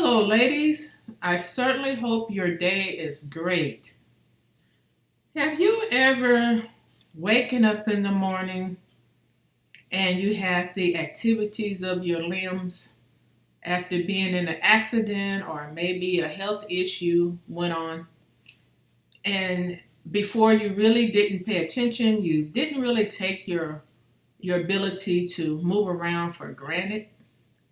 Hello, ladies. I certainly hope your day is great. Have you ever waken up in the morning and you had the activities of your limbs after being in an accident or maybe a health issue went on, and before you really didn't pay attention, you didn't really take your ability to move around for granted,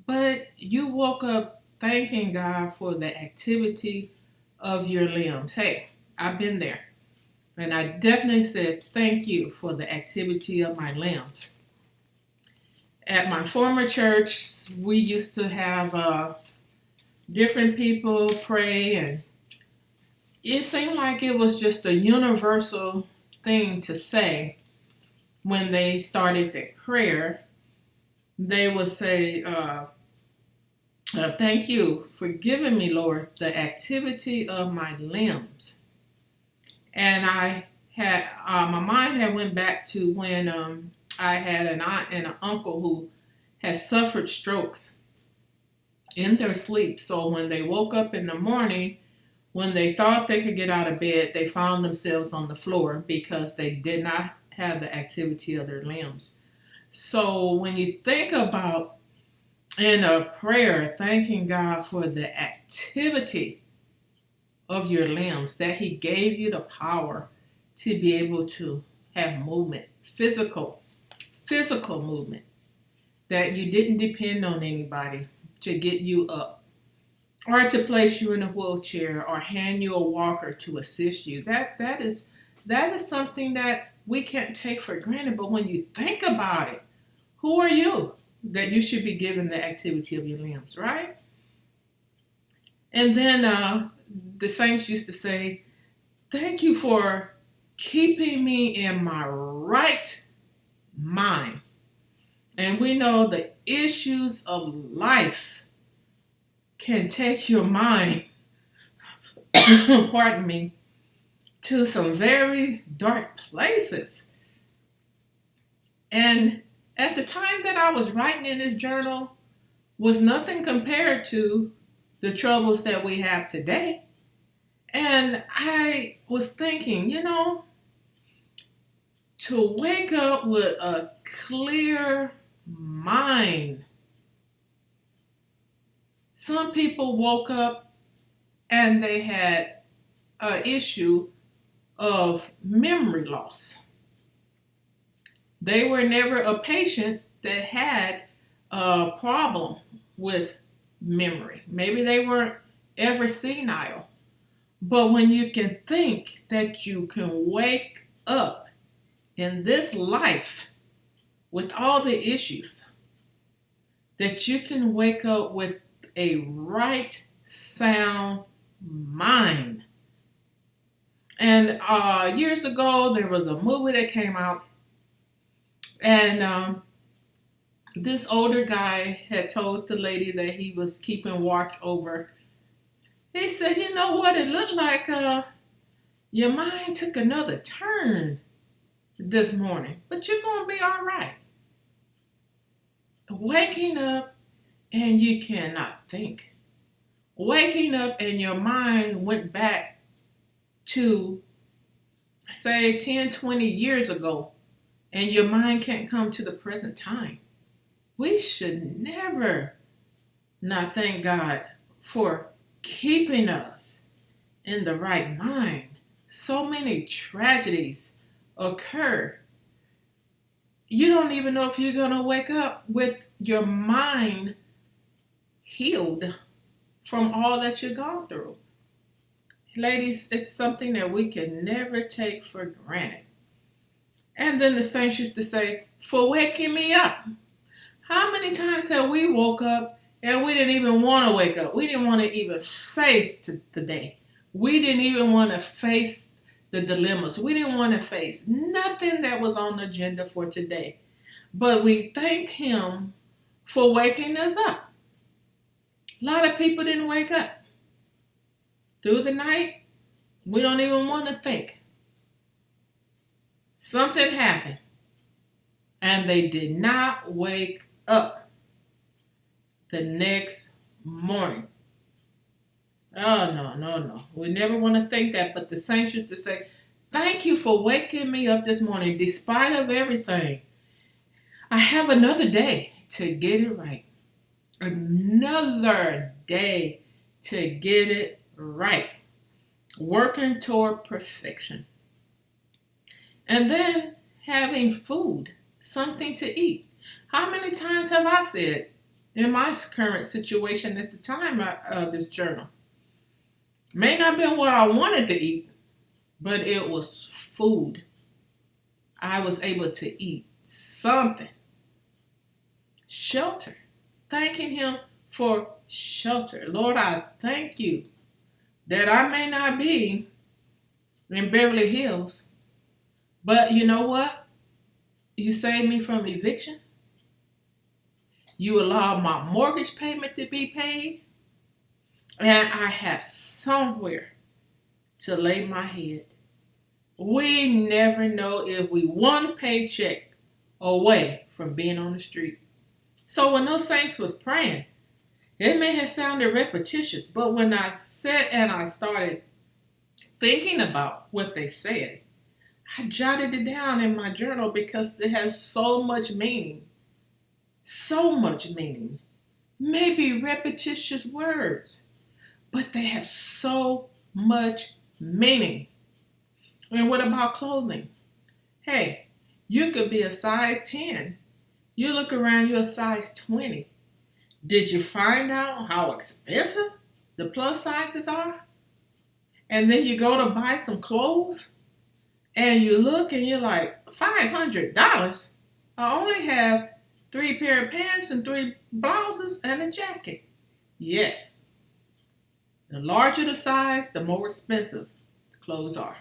but you woke up thanking God for the activity of your limbs. Hey, I've been there. And I definitely said thank you for the activity of my limbs. At my former church, we used to have different people pray, and it seemed like it was just a universal thing to say when they started their prayer. They would say, thank you for giving me, Lord, the activity of my limbs. And I had my mind had went back to when I had an aunt and an uncle who had suffered strokes in their sleep. So when they woke up in the morning, when they thought they could get out of bed, they found themselves on the floor because they did not have the activity of their limbs. So when you think about in a prayer, thanking God for the activity of your limbs, that He gave you the power to be able to have movement, physical movement, that you didn't depend on anybody to get you up or to place you in a wheelchair or hand you a walker to assist you. That is something that we can't take for granted. But when you think about it, who are you that you should be given the activity of your limbs, right? And then the saints used to say, thank you for keeping me in my right mind. And we know the issues of life can take your mind, pardon me, to some very dark places. And at the time that I was writing in this journal was nothing compared to the troubles that we have today. And I was thinking, to wake up with a clear mind. Some people woke up and they had an issue of memory loss. They were never a patient that had a problem with memory. Maybe they weren't ever senile. But when you can think that you can wake up in this life with all the issues, that you can wake up with a right sound mind. And years ago, there was a movie that came out, and this older guy had told the lady that he was keeping watch over. He said, you know what, it looked like your mind took another turn this morning, but you're going to be all right. Waking up and you cannot think. Waking up and your mind went back to, say, 10, 20 years ago, and your mind can't come to the present time. We should never not thank God for keeping us in the right mind. So many tragedies occur. You don't even know if you're going to wake up with your mind healed from all that you've gone through. Ladies, it's something that we can never take for granted. And then the saints used to say, for waking me up. How many times have we woke up and we didn't even want to wake up? We didn't want to even face the day. We didn't even want to face the dilemmas. We didn't want to face nothing that was on the agenda for today. But we thank Him for waking us up. A lot of people didn't wake up. Through the night, we don't even want to think. Something happened, and they did not wake up the next morning. Oh, no, no, no. We never want to think that, but the saints used to say, thank you for waking me up this morning, despite of everything. I have another day to get it right. Another day to get it right. Working toward perfection. And then having food, something to eat. How many times have I said in my current situation at the time of this journal? May not have been what I wanted to eat, but it was food. I was able to eat something. Shelter. Thanking Him for shelter. Lord, I thank you that I may not be in Beverly Hills, but you know what? You saved me from eviction. You allowed my mortgage payment to be paid, and I have somewhere to lay my head. We never know if we one paycheck away from being on the street. So when those saints was praying, it may have sounded repetitious, but when I sat and I started thinking about what they said, I jotted it down in my journal because it has so much meaning. So much meaning. Maybe repetitious words, but they have so much meaning. And what about clothing? Hey, you could be a size 10. You look around, you're a size 20. Did you find out how expensive the plus sizes are? And then you go to buy some clothes and you look and you're like, $500? I only have 3 pair of pants and 3 blouses and a jacket. Yes, the larger the size, the more expensive the clothes are.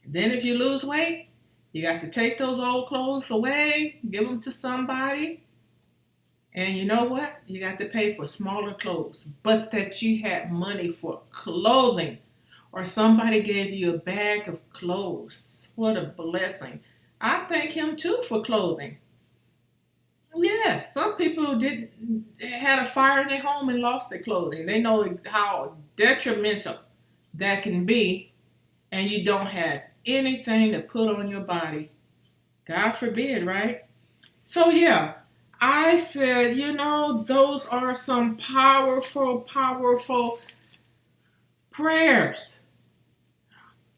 Then if you lose weight, you got to take those old clothes away, give them to somebody. And you know what? You got to pay for smaller clothes. But that you had money for clothing, or somebody gave you a bag of clothes. What a blessing. I thank Him too for clothing. Yeah, some people had a fire in their home and lost their clothing. They know how detrimental that can be, and you don't have anything to put on your body. God forbid, right? So yeah, I said, those are some powerful, powerful prayers.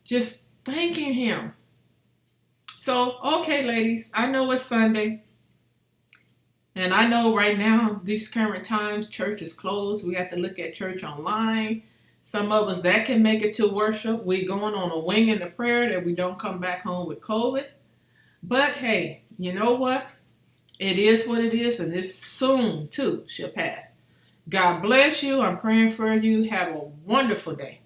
Just thanking Him. So, okay, ladies, I know it's Sunday. And I know right now, these current times, church is closed. We have to look at church online. Some of us that can make it to worship. We're going on a wing in the prayer that we don't come back home with COVID. But hey, you know what? It is what it is, and this soon, too, shall pass. God bless you. I'm praying for you. Have a wonderful day.